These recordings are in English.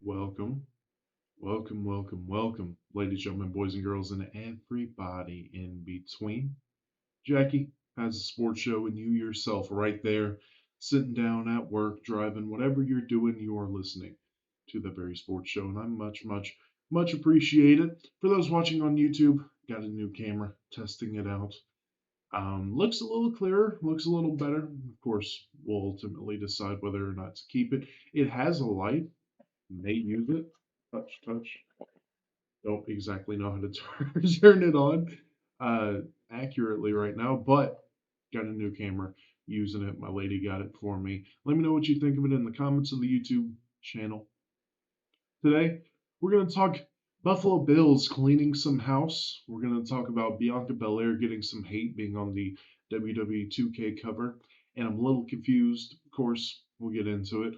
Welcome, welcome, ladies, gentlemen, boys and girls, and everybody in between. Jackie has a sports show, and you yourself right there, sitting down at work, driving, whatever you're doing, you are listening to the very sports show, and I'm much appreciated. For those watching on YouTube, got a new camera, testing it out. Looks a little clearer, looks a little better. Of course, we'll ultimately decide whether or not to keep it. It has a light, may use it. Touch. Don't exactly know how to turn it on uh, accurately right now, but got a new camera using it. My lady got it for me. Let me know what you think of it in the comments of the YouTube channel. Today, we're going to talk Buffalo Bills cleaning some house. We're going to talk about Bianca Belair getting some hate being on the WWE 2K cover. And I'm a little confused. Of course, we'll get into it.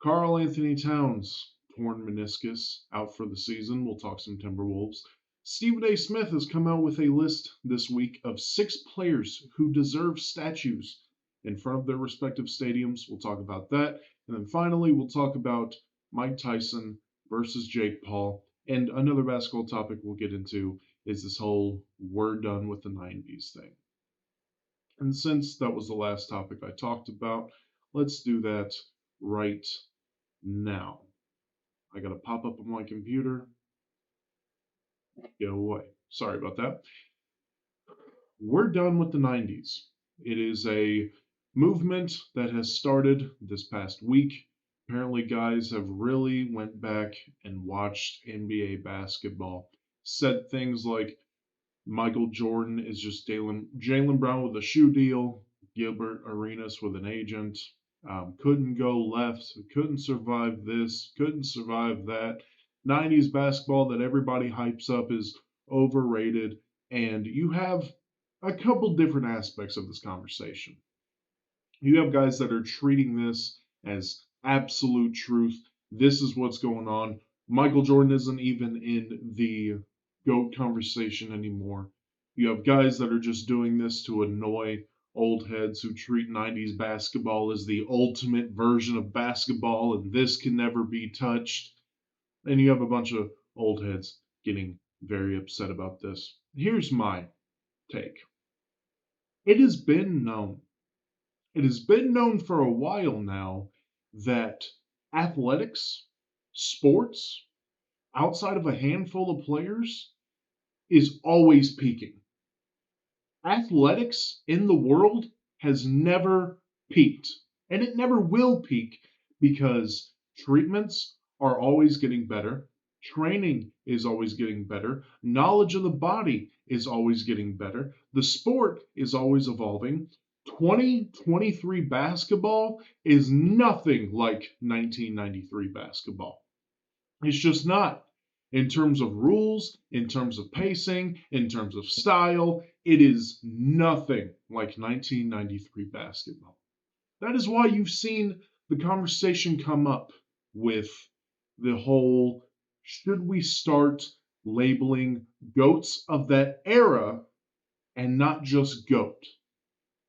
Karl Anthony-Towns, torn meniscus, out for the season. We'll talk some Timberwolves. Stephen A. Smith has come out with a list this week of 6 players who deserve statues in front of their respective stadiums. We'll talk about that. And then finally, we'll talk about Mike Tyson versus Jake Paul. And another basketball topic we'll get into is this whole we're done with the 90s thing. And since that was the last topic I talked about, let's do that right now. I got to pop up on my computer. Go away. Sorry about that. We're done with the 90s. It is a movement that has started this past week. Apparently, guys have really went back and watched NBA basketball. Said things like Michael Jordan is just Jaylen Brown with a shoe deal, Gilbert Arenas with an agent. Couldn't go left, couldn't survive this, couldn't survive that. 90s basketball that everybody hypes up is overrated. And you have a couple different aspects of this conversation. You have guys that are treating this as absolute truth. This is what's going on. Michael Jordan isn't even in the GOAT conversation anymore. You have guys that are just doing this to annoy old heads who treat 90s basketball as the ultimate version of basketball and this can never be touched. And you have a bunch of old heads getting very upset about this. Here's my take. It has been known It has been known for a while now that athletics, sports, outside of a handful of players, is always peaking. Athletics in the world has never peaked, and it never will peak because treatments are always getting better, training is always getting better, knowledge of the body is always getting better, the sport is always evolving. 2023 basketball is nothing like 1993 basketball. It's just not. In terms of rules, in terms of pacing, in terms of style, it is nothing like 1993 basketball. That is why you've seen the conversation come up with the whole should we start labeling goats of that era and not just GOAT,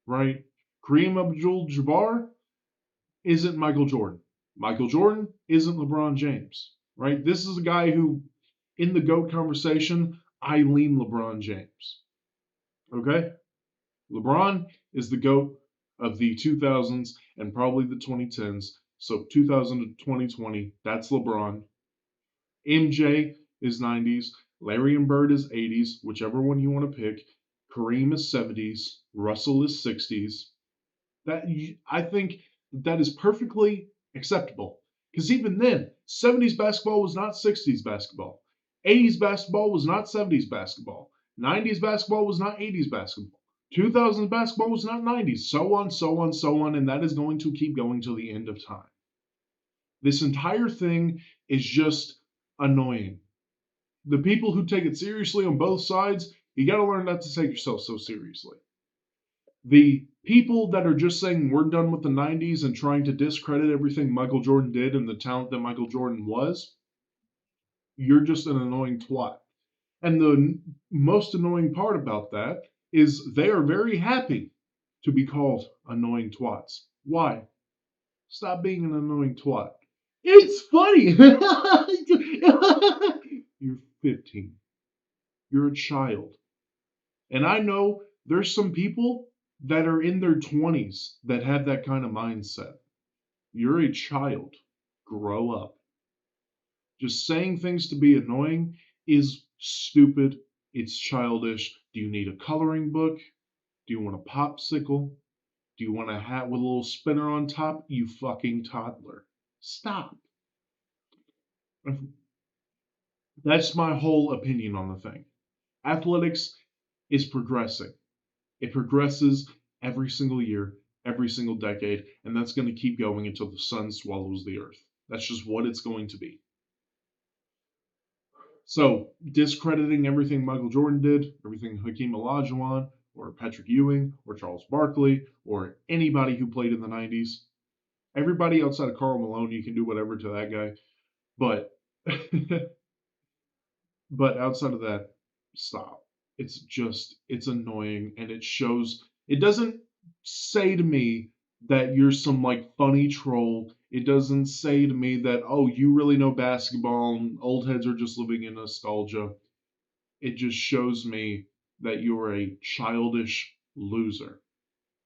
right? Kareem Abdul Jabbar isn't Michael Jordan. Michael Jordan isn't LeBron James, right? This is a guy who, in the GOAT conversation, I lean LeBron James. Okay? LeBron is the GOAT of the 2000s and probably the 2010s. So 2000 to 2020, that's LeBron. MJ is 90s. Larry and Bird is 80s, whichever one you want to pick. Kareem is 70s. Russell is 60s. That I think that is perfectly acceptable. Because even then, 70s basketball was not 60s basketball. 80s basketball was not 70s basketball. 90s basketball was not 80s basketball. 2000s basketball was not 90s. So on, so on, so on. And that is going to keep going till the end of time. This entire thing is just annoying. The people who take it seriously on both sides, you got to learn not to take yourself so seriously. The people that are just saying we're done with the 90s and trying to discredit everything Michael Jordan did and the talent that Michael Jordan was, you're just an annoying twat. And the most annoying part about that is they are very happy to be called annoying twats. Why? Stop being an annoying twat. It's funny. You're 15. You're a child. And I know there's some people that are in their 20s that have that kind of mindset. You're a child. Grow up. Just saying things to be annoying is stupid. It's childish. Do you need a coloring book? Do you want a popsicle? Do you want a hat with a little spinner on top? You fucking toddler. Stop. That's my whole opinion on the thing. Athletics is progressing. It progresses every single year, every single decade, and that's going to keep going until the sun swallows the earth. That's just what it's going to be. So, discrediting everything Michael Jordan did, everything Hakeem Olajuwon, or Patrick Ewing, or Charles Barkley, or anybody who played in the 90s, everybody outside of Karl Malone, you can do whatever to that guy. But, but outside of that, stop. It's annoying, and it doesn't say to me that you're some like funny troll. It doesn't say to me that, oh, you really know basketball and old heads are just living in nostalgia. It just shows me that you're a childish loser,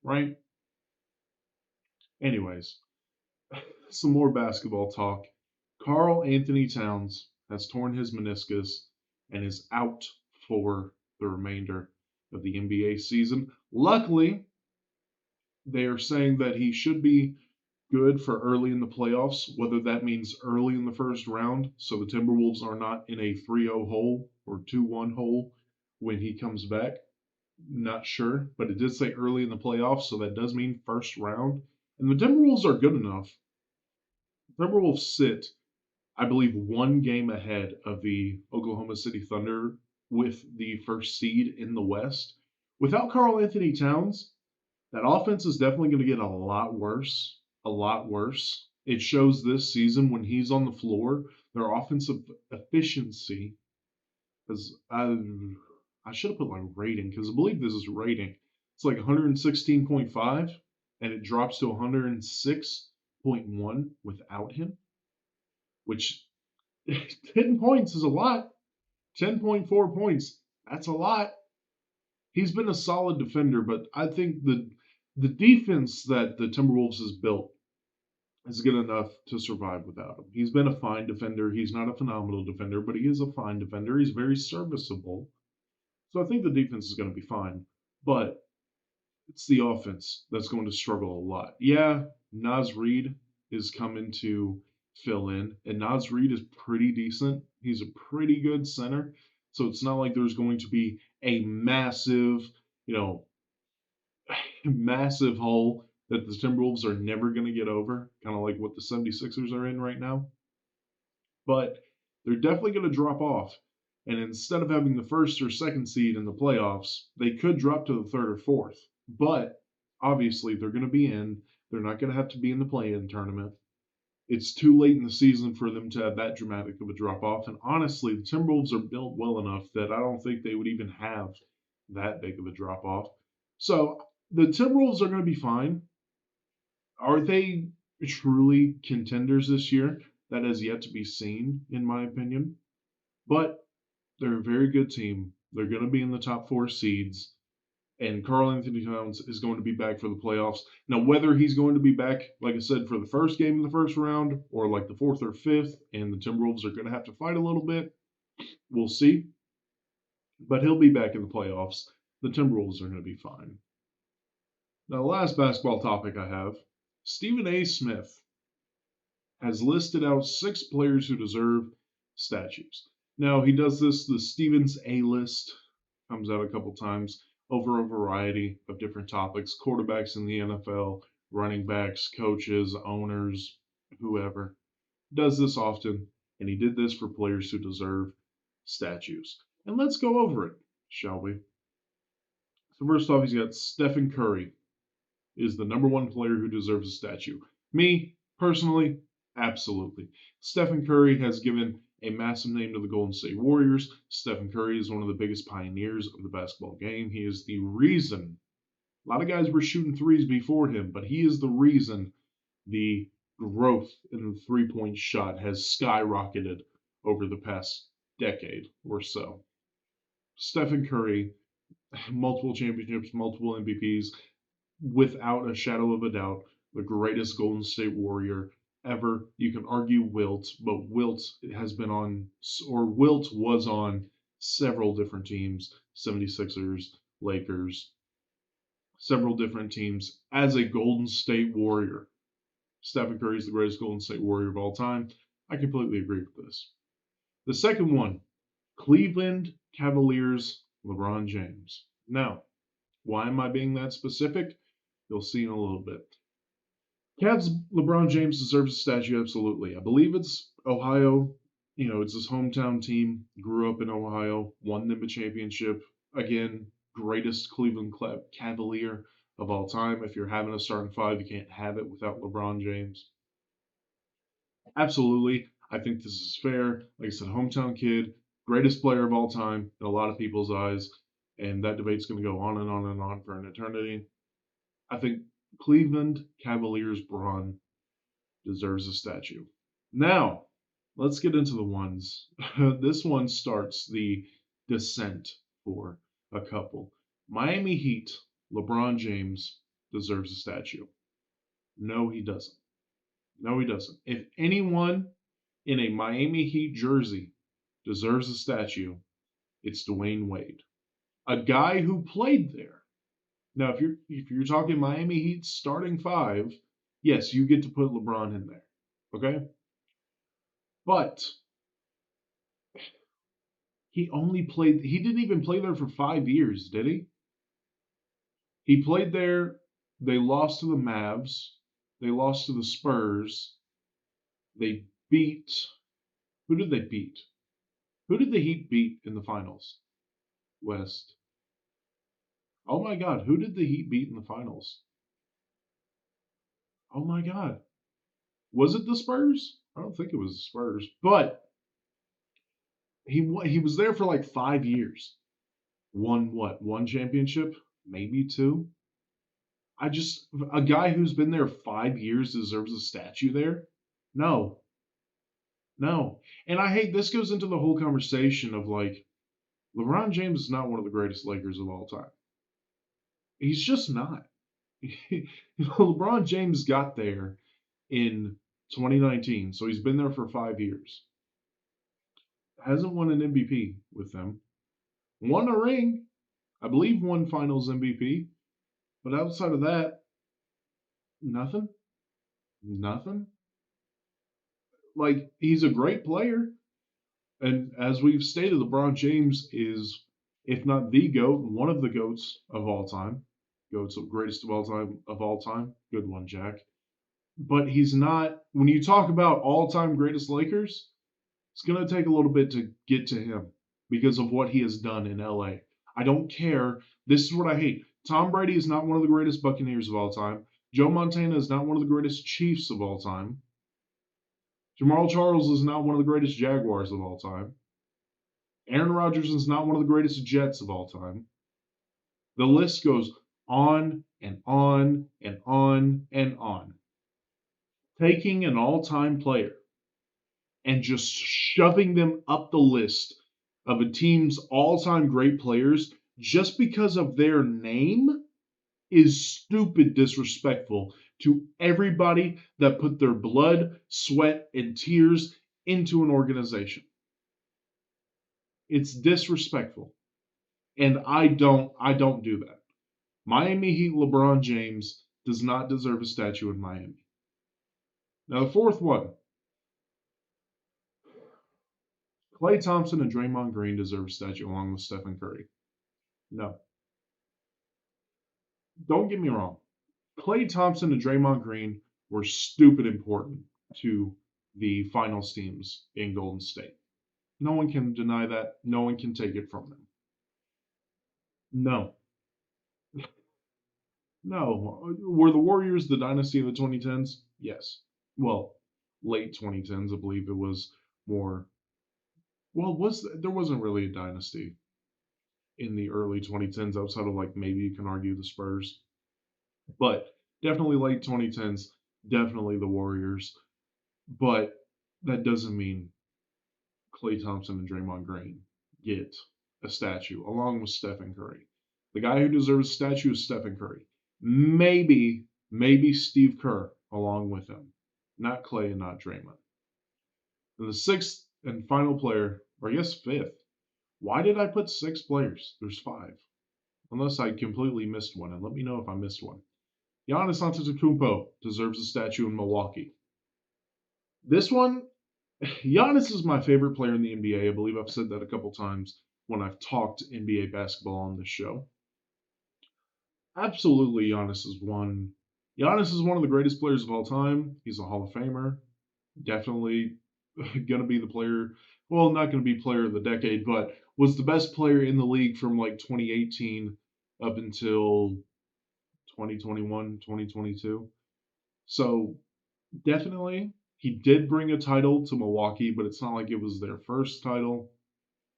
right? Anyways, some more basketball talk. Karl Anthony-Towns has torn his meniscus and is out for the remainder of the NBA season. Luckily, they are saying that he should be good for early in the playoffs, whether that means early in the first round, so the Timberwolves are not in a 3-0 hole or 2-1 hole when he comes back. Not sure, but it did say early in the playoffs, so that does mean first round. And the Timberwolves are good enough. The Timberwolves sit, I believe, one game ahead of the Oklahoma City Thunder with the first seed in the West. Without Karl Anthony-Towns, that offense is definitely going to get a lot worse. A lot worse. It shows this season when he's on the floor, their offensive efficiency. Because I should have put like rating, because I believe this is rating. It's like 116.5, and it drops to 106.1 without him, which 10 points is a lot. 10.4 points, that's a lot. He's been a solid defender, but I think the defense that the Timberwolves has built is good enough to survive without him. He's been a fine defender. He's not a phenomenal defender, but he is a fine defender. He's very serviceable. So I think the defense is going to be fine. But it's the offense that's going to struggle a lot. Yeah, Naz Reid is coming to fill in, and Naz Reid is pretty decent. He's a pretty good center. So it's not like there's going to be a massive, you know, massive hole that the Timberwolves are never going to get over, kind of like what the 76ers are in right now. But they're definitely going to drop off. And instead of having the first or second seed in the playoffs, they could drop to the third or fourth. But obviously, they're going to be in. They're not going to have to be in the play-in tournament. It's too late in the season for them to have that dramatic of a drop off. And honestly, the Timberwolves are built well enough that I don't think they would even have that big of a drop off. So the Timberwolves are going to be fine. Are they truly contenders this year? That has yet to be seen, in my opinion. But they're a very good team. They're going to be in the top four seeds. And Karl Anthony-Towns is going to be back for the playoffs. Now, whether he's going to be back, like I said, for the first game in the first round or like the fourth or fifth, and the Timberwolves are going to have to fight a little bit, we'll see. But he'll be back in the playoffs. The Timberwolves are going to be fine. Now, the last basketball topic I have, Stephen A. Smith has listed out 6 players who deserve statues. Now, he does this, the Stevens A list comes out a couple times over a variety of different topics. Quarterbacks in the NFL, running backs, coaches, owners, whoever. Does this often, and he did this for players who deserve statues. And let's go over it, shall we? So first off, he's got Stephen Curry is the number 1 player who deserves a statue. Me, personally, absolutely. Stephen Curry has given a massive name to the Golden State Warriors. Stephen Curry is one of the biggest pioneers of the basketball game. He is the reason. A lot of guys were shooting threes before him, but he is the reason the growth in the three-point shot has skyrocketed over the past decade or so. Stephen Curry, multiple championships, multiple MVPs, without a shadow of a doubt, the greatest Golden State Warrior ever. You can argue Wilt, but Wilt has been on, or Wilt was on several different teams, 76ers, Lakers, several different teams as a Golden State Warrior. Stephen Curry is the greatest Golden State Warrior of all time. I completely agree with this. The second one, Cleveland Cavaliers, LeBron James. Now, why am I being that specific? You'll see in a little bit. Cavs LeBron James deserves a statue, absolutely. I believe it's Ohio. It's his hometown team. Grew up in Ohio, won them a championship. Again, greatest Cleveland Cavalier of all time. If you're having a starting five, you can't have it without LeBron James. Absolutely. I think this is fair. Like I said, hometown kid, greatest player of all time in a lot of people's eyes. And that debate's going to go on and on and on for an eternity. I think Cleveland Cavaliers Braun deserves a statue. Now, let's get into the ones. This one starts the descent for a couple. Miami Heat, LeBron James deserves a statue. No, he doesn't. No, he doesn't. If anyone in a Miami Heat jersey deserves a statue, it's Dwayne Wade, a guy who played there. Now, if you're talking Miami Heat starting five, yes, you get to put LeBron in there. Okay? But he didn't even play there for 5 years, did he? He played there. They lost to the Mavs. They lost to the Spurs. They beat. Who did they beat? Who did the Heat beat in the finals? West. Oh my God, who did the Heat beat in the finals? Oh my God. Was it the Spurs? I don't think it was the Spurs. But he was there for like 5 years. Won what? One championship? Maybe two? A guy who's been there 5 years deserves a statue there? No. No. And I hate this goes into the whole conversation of like, LeBron James is not one of the greatest Lakers of all time. He's just not. LeBron James got there in 2019, so he's been there for 5 years. Hasn't won an MVP with them. Won a ring, I believe won Finals MVP, but outside of that, nothing. Nothing. Like, he's a great player, and as we've stated, LeBron James is, if not the GOAT, one of the GOATs of all time. GOATs, greatest of all time. Good one, Jack. But he's not, when you talk about all-time greatest Lakers, it's going to take a little bit to get to him because of what he has done in LA. I don't care. This is what I hate. Tom Brady is not one of the greatest Buccaneers of all time. Joe Montana is not one of the greatest Chiefs of all time. Jamal Charles is not one of the greatest Jaguars of all time. Aaron Rodgers is not one of the greatest Jets of all time. The list goes on and on and on and on. Taking an all-time player and just shoving them up the list of a team's all-time great players just because of their name is stupid disrespectful to everybody that put their blood, sweat, and tears into an organization. It's disrespectful. And I don't do that. Miami Heat LeBron James does not deserve a statue in Miami. Now the fourth one. Klay Thompson and Draymond Green deserve a statue along with Stephen Curry. No. Don't get me wrong. Klay Thompson and Draymond Green were stupid important to the finals teams in Golden State. No one can deny that. No one can take it from them. No. No. Were the Warriors the dynasty of the 2010s? Yes. Well, late 2010s, I believe it was more. Well, there wasn't really a dynasty in the early 2010s outside of like maybe you can argue the Spurs. But definitely late 2010s, definitely the Warriors. But that doesn't mean Klay Thompson and Draymond Green get a statue along with Stephen Curry. The guy who deserves a statue is Stephen Curry. Maybe Steve Kerr along with him. Not Klay and not Draymond. And the sixth and final player, or I guess fifth. Why did I put six players? There's five. Unless I completely missed one, and let me know if I missed one. Giannis Antetokounmpo deserves a statue in Milwaukee. This one, Giannis is my favorite player in the NBA. I believe I've said that a couple times when I've talked NBA basketball on this show. Absolutely, Giannis is one. Giannis is one of the greatest players of all time. He's a Hall of Famer. Definitely going to be the player. Well, not going to be player of the decade, but was the best player in the league from like 2018 up until 2021, 2022. So definitely, he did bring a title to Milwaukee, but it's not like it was their first title.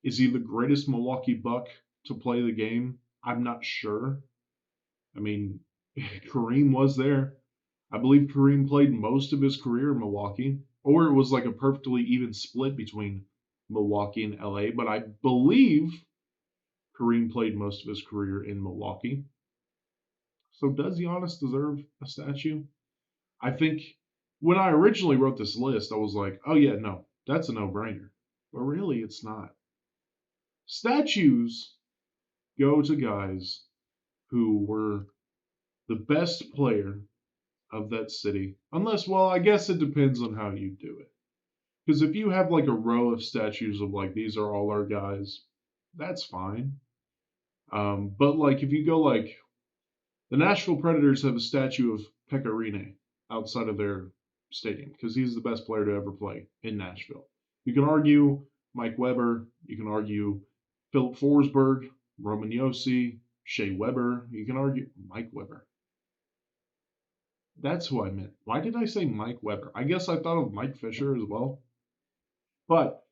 Is he the greatest Milwaukee Buck to play the game? I'm not sure. I mean, Kareem was there. I believe Kareem played most of his career in Milwaukee, or it was like a perfectly even split between Milwaukee and LA, but I believe Kareem played most of his career in Milwaukee. So does Giannis deserve a statue? I think when I originally wrote this list, I was like, oh yeah, no, that's a no-brainer. But really, it's not. Statues go to guys who were the best player of that city. Unless, well, I guess it depends on how you do it. Because if you have like a row of statues of like, these are all our guys, that's fine. But like, if you go like, the Nashville Predators have a statue of Pekka Rinne outside of their stadium because he's the best player to ever play in Nashville. You can argue Mike Weber. You can argue Philip Forsberg, Roman Josi, Shea Weber. You can argue Mike Weber. That's who I meant. Why did I say Mike Weber? I guess I thought of Mike Fisher as well. But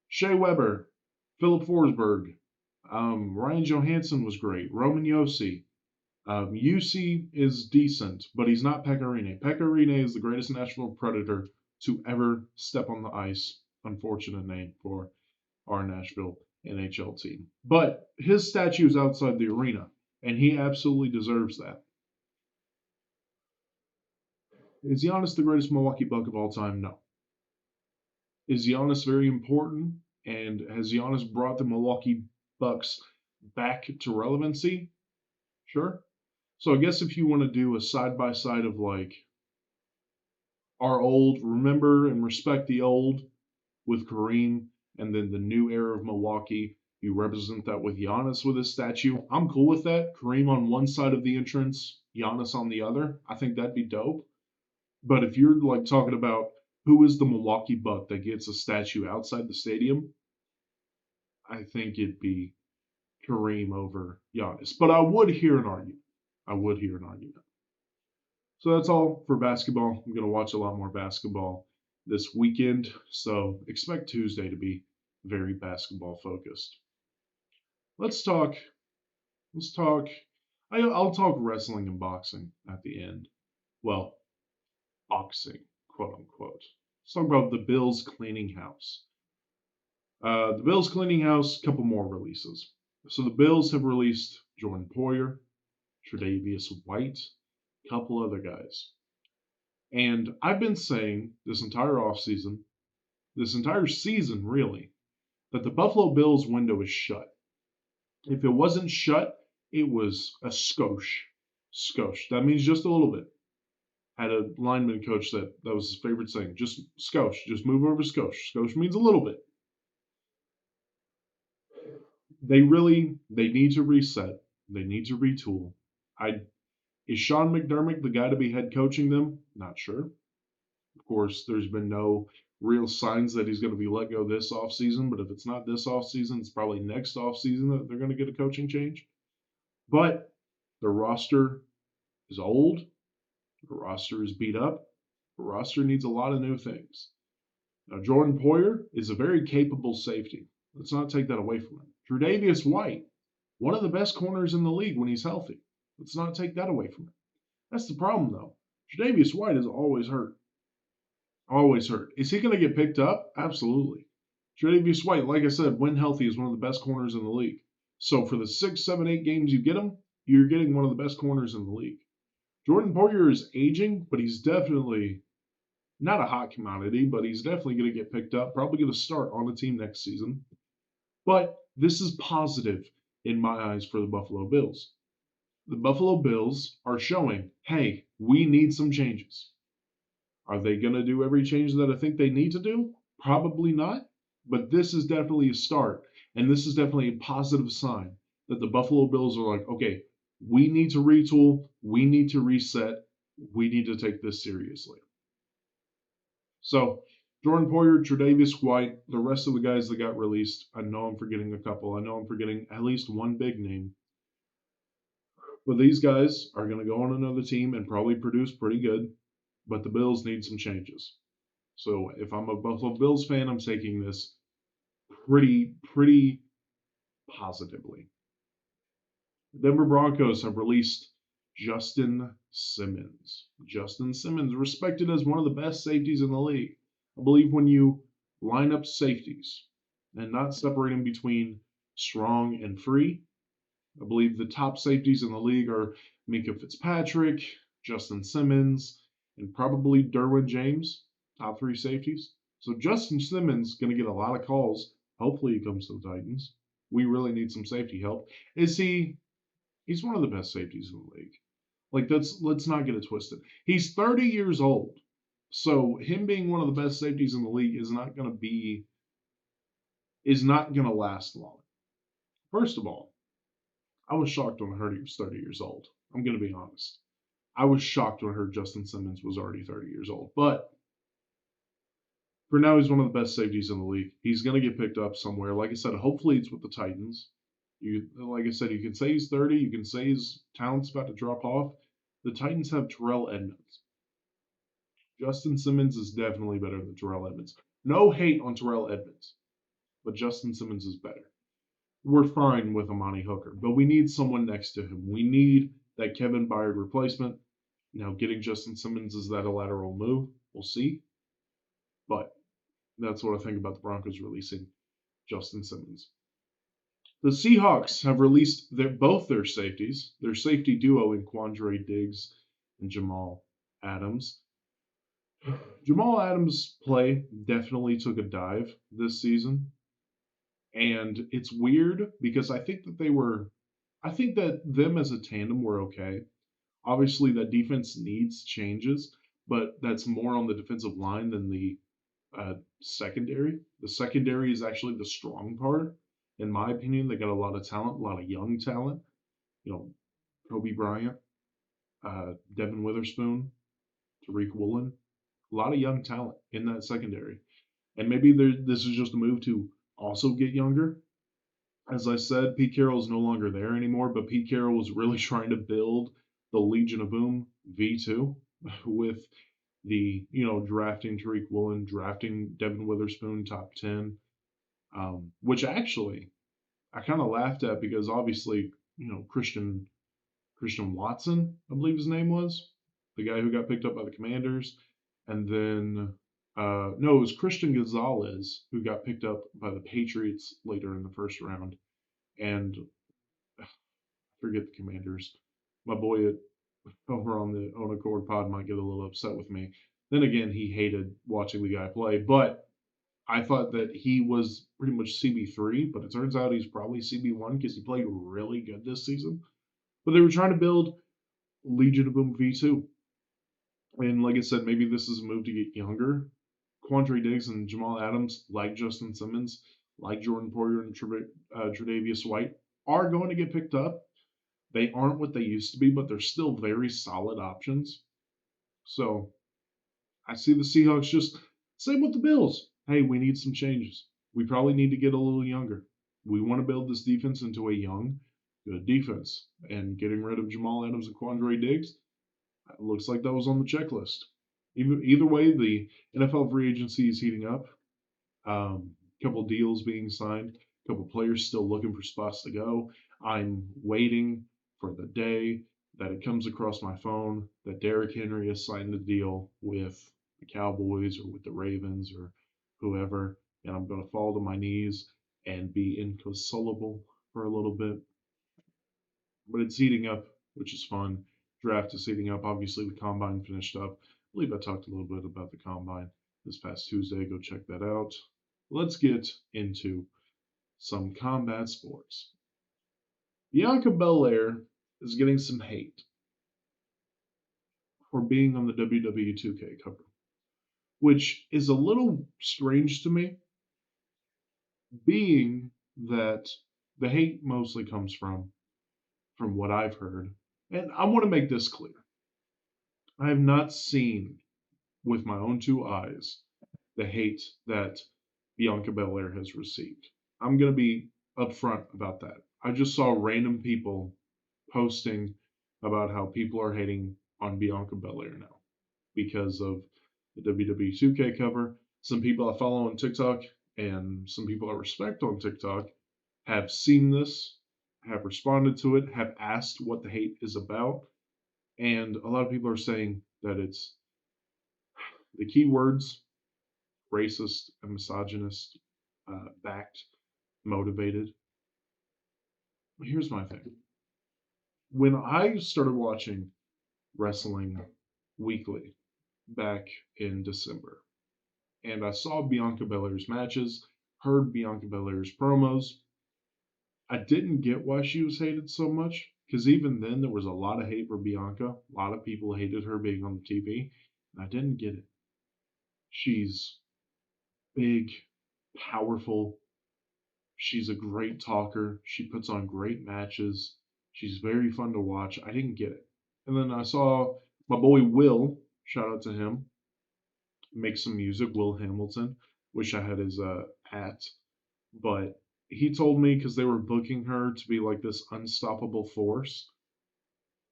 Shea Weber, Philip Forsberg, Ryan Johansson was great. Roman Josi. UC is decent, but he's not Pekka Rinne. Pekka Rinne is the greatest Nashville Predator to ever step on the ice. Unfortunate name for our Nashville NHL team. But his statue is outside the arena, and he absolutely deserves that. Is Giannis the greatest Milwaukee Buck of all time? No. Is Giannis very important? And has Giannis brought the Milwaukee Bucks back to relevancy? Sure. So I guess if you want to do a side by side of like our old, remember and respect the old with Kareem, and then the new era of Milwaukee, you represent that with Giannis with his statue. I'm cool with that. Kareem on one side of the entrance, Giannis on the other. I think that'd be dope. But if you're like talking about who is the Milwaukee Buck that gets a statue outside the stadium, I think it'd be Kareem over Giannis. But I would hear an argument. So that's all for basketball. I'm going to watch a lot more basketball this weekend. So expect Tuesday to be very basketball focused. Let's talk. I'll talk wrestling and boxing at the end. Well, boxing, quote unquote. Let's talk about the Bills cleaning house. The Bills cleaning house, a couple more releases. So the Bills have released Jordan Poyer, Tre'Davious White, a couple other guys. And I've been saying this entire offseason, this entire season really, that the Buffalo Bills window is shut. If it wasn't shut, it was a skosh. Skosh. That means just a little bit. Had a lineman coach that was his favorite saying. Just skosh. Just move over skosh. Skosh means a little bit. They need to reset. They need to retool. Is Sean McDermott the guy to be head coaching them? Not sure. Of course, there's been no real signs that he's going to be let go this offseason, but if it's not this offseason, it's probably next offseason that they're going to get a coaching change. But the roster is old. The roster is beat up. The roster needs a lot of new things. Now, Jordan Poyer is a very capable safety. Let's not take that away from him. Tre'Davious White, one of the best corners in the league when he's healthy. Let's not take that away from him. That's the problem, though. Tre'Davious White is always hurt. Always hurt. Is he going to get picked up? Absolutely. Tre'Davious White, like I said, when healthy, is one of the best corners in the league. So for the 6, 7, 8 games you get him, you're getting one of the best corners in the league. Jordan Poyer is aging, but he's definitely not a hot commodity, but he's definitely going to get picked up. Probably going to start on the team next season. But this is positive in my eyes for the Buffalo Bills. The Buffalo Bills are showing, hey, we need some changes. Are they going to do every change that I think they need to do? Probably not. But this is definitely a start. And this is definitely a positive sign that the Buffalo Bills are like, okay, we need to retool. We need to reset. We need to take this seriously. So, Jordan Poyer, Tre'Davious White, the rest of the guys that got released, I know I'm forgetting a couple. I know I'm forgetting at least one big name. But these guys are going to go on another team and probably produce pretty good. But the Bills need some changes. So if I'm a Buffalo Bills fan, I'm taking this pretty positively. The Denver Broncos have released Justin Simmons. Justin Simmons, respected as one of the best safeties in the league. I believe when you line up safeties and not separating between strong and free, I believe the top safeties in the league are Minkah Fitzpatrick, Justin Simmons, and probably Derwin James, top 3 safeties. So Justin Simmons going to get a lot of calls. Hopefully he comes to the Titans. We really need some safety help. Is he? He's one of the best safeties in the league. Like let's not get it twisted. He's 30 years old. So him being one of the best safeties in the league is not going to last long. First of all, I was shocked when I heard he was 30 years old. I'm going to be honest. I was shocked when I heard Justin Simmons was already 30 years old. But for now, he's one of the best safeties in the league. He's going to get picked up somewhere. Like I said, hopefully it's with the Titans. Like I said, you can say he's 30. You can say his talent's about to drop off. The Titans have Terrell Edmunds. Justin Simmons is definitely better than Terrell Edmunds. No hate on Terrell Edmunds, but Justin Simmons is better. We're fine with Amani Hooker, but we need someone next to him. We need that Kevin Byard replacement. Now, getting Justin Simmons, is that a lateral move? We'll see. But that's what I think about the Broncos releasing Justin Simmons. The Seahawks have released both their safeties, their safety duo in Quandre Diggs and Jamal Adams. Jamal Adams' play definitely took a dive this season. And it's weird because I think that them as a tandem were okay. Obviously, that defense needs changes, but that's more on the defensive line than the secondary. The secondary is actually the strong part, in my opinion. They got a lot of talent, a lot of young talent. You know, Kobe Bryant, Devin Witherspoon, Tariq Woolen, a lot of young talent in that secondary. And maybe this is just a move to also get younger. As I said, Pete Carroll is no longer there anymore, but Pete Carroll was really trying to build the Legion of Boom V2 with drafting Tariq Woolen, drafting Devin Witherspoon top 10, which actually I kind of laughed at because obviously, Christian Watson, I believe his name was, the guy who got picked up by the Commanders, and then no, it was Christian Gonzalez who got picked up by the Patriots later in the first round, and I forget the Commanders. My boy over on the On Accord Pod might get a little upset with me. Then again, he hated watching the guy play, but I thought that he was pretty much CB3, but it turns out he's probably CB1 because he played really good this season. But they were trying to build Legion of Boom V2. And like I said, maybe this is a move to get younger. Quandre Diggs and Jamal Adams, like Justin Simmons, like Jordan Poyer and Tre'Davious White, are going to get picked up. They aren't what they used to be, but they're still very solid options. So I see the Seahawks just same with the Bills. Hey, we need some changes. We probably need to get a little younger. We want to build this defense into a young, good defense. And getting rid of Jamal Adams and Quandre Diggs, looks like that was on the checklist. Either way, the NFL free agency is heating up. A couple deals being signed, a couple players still looking for spots to go. I'm waiting for the day that it comes across my phone that Derrick Henry has signed a deal with the Cowboys or with the Ravens or whoever, and I'm going to fall to my knees and be inconsolable for a little bit. But it's heating up, which is fun. Draft is heating up. Obviously, the combine finished up. I believe I talked a little bit about the combine this past Tuesday. Go check that out. Let's get into some combat sports. Bianca Belair is getting some hate for being on the WWE 2K cover, which is a little strange to me, being that the hate mostly comes from what I've heard. And I want to make this clear. I have not seen with my own two eyes the hate that Bianca Belair has received. I'm going to be upfront about that. I just saw random people posting about how people are hating on Bianca Belair now because of the WWE 2K cover. Some people I follow on TikTok and some people I respect on TikTok have seen this, have responded to it, have asked what the hate is about. And a lot of people are saying that it's the keywords racist and misogynist, backed, motivated. Here's my thing. When I started watching wrestling weekly back in December, and I saw Bianca Belair's matches, heard Bianca Belair's promos, I didn't get why she was hated so much. Because even then, there was a lot of hate for Bianca. A lot of people hated her being on the TV, and I didn't get it. She's big, powerful. She's a great talker. She puts on great matches. She's very fun to watch. I didn't get it. And then I saw my boy Will, shout out to him, make some music, Will Hamilton. Wish I had his hat. But he told me because they were booking her to be like this unstoppable force.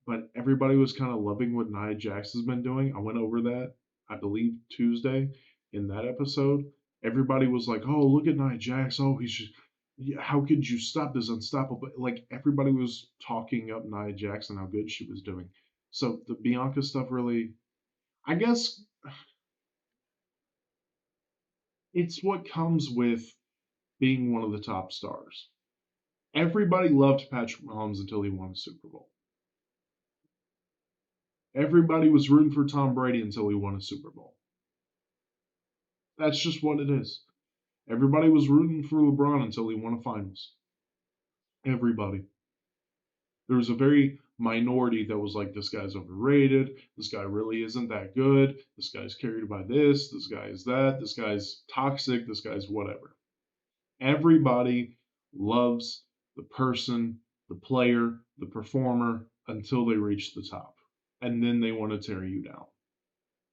But everybody was kind of loving what Nia Jax has been doing. I went over that, I believe, Tuesday in that episode. Everybody was like, "Oh, look at Nia Jax. Oh, he's just, yeah, how could you stop this unstoppable?" Like everybody was talking up Nia Jax and how good she was doing. So the Bianca stuff really, I guess, it's what comes with being one of the top stars. Everybody loved Patrick Mahomes until he won a Super Bowl. Everybody was rooting for Tom Brady until he won a Super Bowl. That's just what it is. Everybody was rooting for LeBron until he won a finals. Everybody. There was a very minority that was like, this guy's overrated. This guy really isn't that good. This guy's carried by this. This guy is that. This guy's toxic. This guy's whatever. Everybody loves the person, the player, the performer until they reach the top. And then they want to tear you down.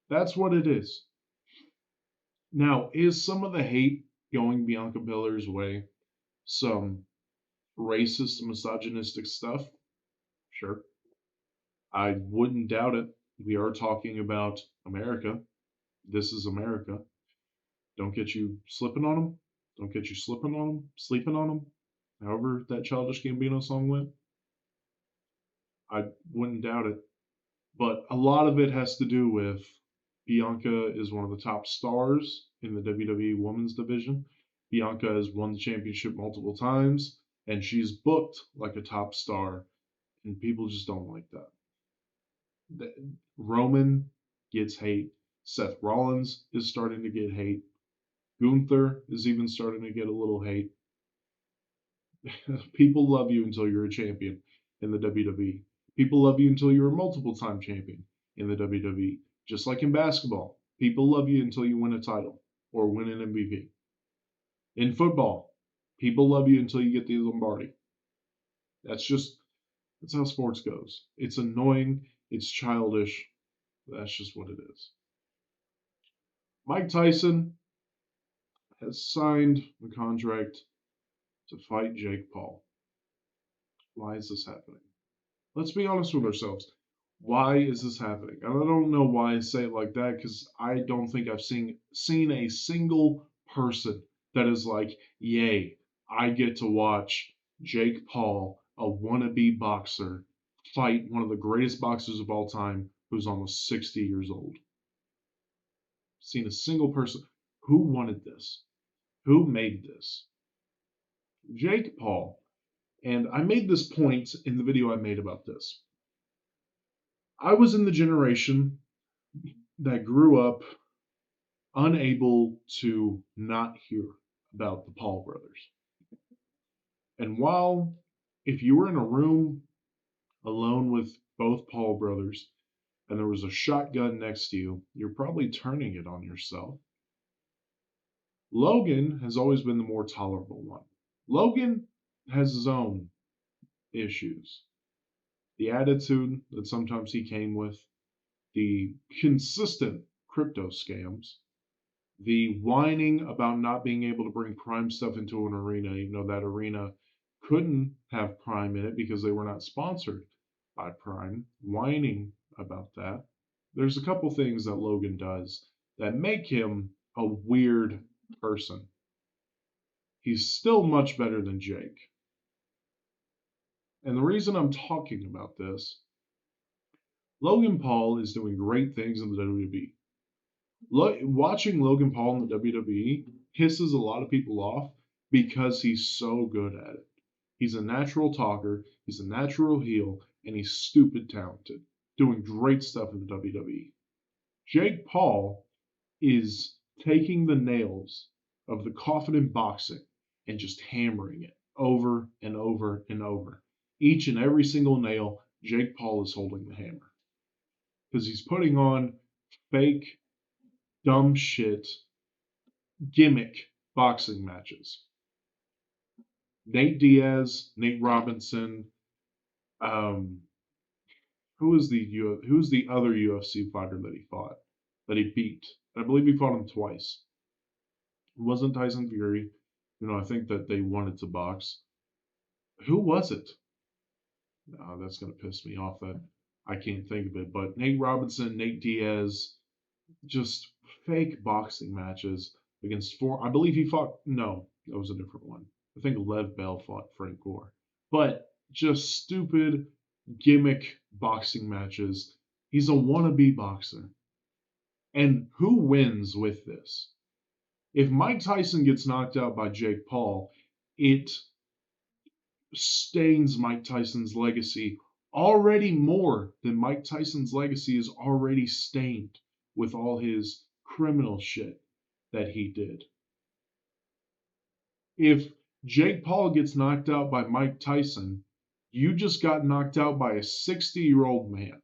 That's what it is. Now, is some of the hate going Bianca Belair's way some racist, misogynistic stuff? Sure. I wouldn't doubt it. We are talking about America. This is America. Don't get you slipping on them. Don't get you slipping on them, sleeping on them. However, that Childish Gambino song went, I wouldn't doubt it. But a lot of it has to do with Bianca is one of the top stars in the WWE Women's Division. Bianca has won the championship multiple times, and she's booked like a top star, and people just don't like that. Roman gets hate. Seth Rollins is starting to get hate. Gunther is even starting to get a little hate. People love you until you're a champion in the WWE. People love you until you're a multiple time champion in the WWE. Just like in basketball, people love you until you win a title or win an MVP. In football, people love you until you get the Lombardi. That's how sports goes. It's annoying, it's childish. That's just what it is. Mike Tyson has signed a contract to fight Jake Paul. Why is this happening? Let's be honest with ourselves. Why is this happening? And I don't know why I say it like that because I don't think I've seen a single person that is like, yay, I get to watch Jake Paul, a wannabe boxer, fight one of the greatest boxers of all time who's almost 60 years old. Seen a single person. Who wanted this? Who made this? Jake Paul. And I made this point in the video I made about this. I was in the generation that grew up unable to not hear about the Paul brothers. And while, if you were in a room alone with both Paul brothers and there was a shotgun next to you, you're probably turning it on yourself. Logan has always been the more tolerable one. Logan has his own issues. The attitude that sometimes he came with, the consistent crypto scams, the whining about not being able to bring Prime stuff into an arena, even though that arena couldn't have Prime in it because they were not sponsored by Prime, whining about that. There's a couple things that Logan does that make him a weird person. He's still much better than Jake. And the reason I'm talking about this, Logan Paul is doing great things in the WWE. Watching Logan Paul in the WWE pisses a lot of people off because he's so good at it. He's a natural talker, he's a natural heel, and he's stupid talented, doing great stuff in the WWE. Jake Paul is taking the nails of the coffin in boxing and just hammering it over and over and over. Each and every single nail, Jake Paul is holding the hammer. Because he's putting on fake, dumb shit, gimmick boxing matches. Nate Diaz, Nate Robinson, who's the other UFC fighter that he beat? I believe he fought him twice. It wasn't Tyson Fury. I think that they wanted to box. Who was it? No, that's going to piss me off that I can't think of it. But Nate Robinson, Nate Diaz, just fake boxing matches against I believe he fought. No, that was a different one. I think Lev Bell fought Frank Gore. But just stupid gimmick boxing matches. He's a wannabe boxer. And who wins with this? If Mike Tyson gets knocked out by Jake Paul, it stains Mike Tyson's legacy already more than Mike Tyson's legacy is already stained with all his criminal shit that he did. If Jake Paul gets knocked out by Mike Tyson, you just got knocked out by a 60-year-old man.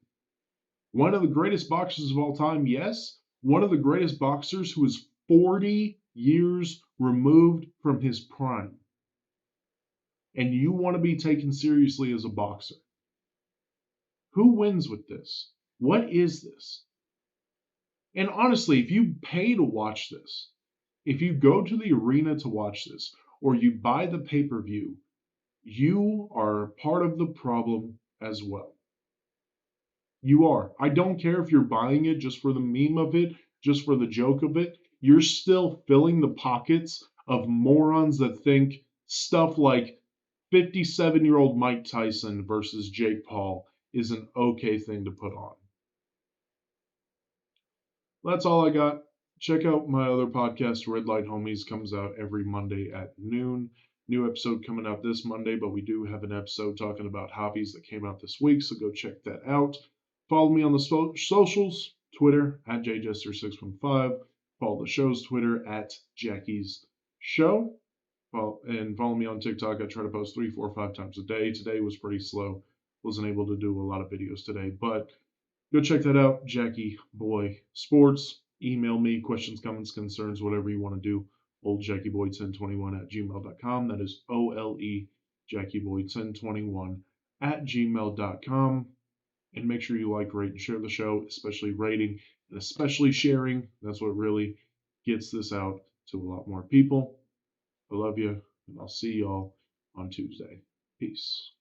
One of the greatest boxers of all time, yes. One of the greatest boxers who is 40 years removed from his prime. And you want to be taken seriously as a boxer. Who wins with this? What is this? And honestly, if you pay to watch this, if you go to the arena to watch this, or you buy the pay-per-view, you are part of the problem as well. You are. I don't care if you're buying it just for the meme of it, just for the joke of it. You're still filling the pockets of morons that think stuff like 57-year-old Mike Tyson versus Jake Paul is an okay thing to put on. That's all I got. Check out my other podcast, Red Light Homies, comes out every Monday at noon. New episode coming out this Monday, but we do have an episode talking about hobbies that came out this week, so go check that out. Follow me on the socials, Twitter at JJester615. Follow the show's Twitter at Jackie's Show. And follow me on TikTok. I try to post 3, 4, 5 times a day. Today was pretty slow. Wasn't able to do a lot of videos today, but go check that out. JackieBoySports. Email me questions, comments, concerns, whatever you want to do. Old JackieBoy1021 @gmail.com. That is OLE JackieBoy1021 @gmail.com. And make sure you like, rate, and share the show, especially rating and especially sharing. That's what really gets this out to a lot more people. I love you, and I'll see y'all on Tuesday. Peace.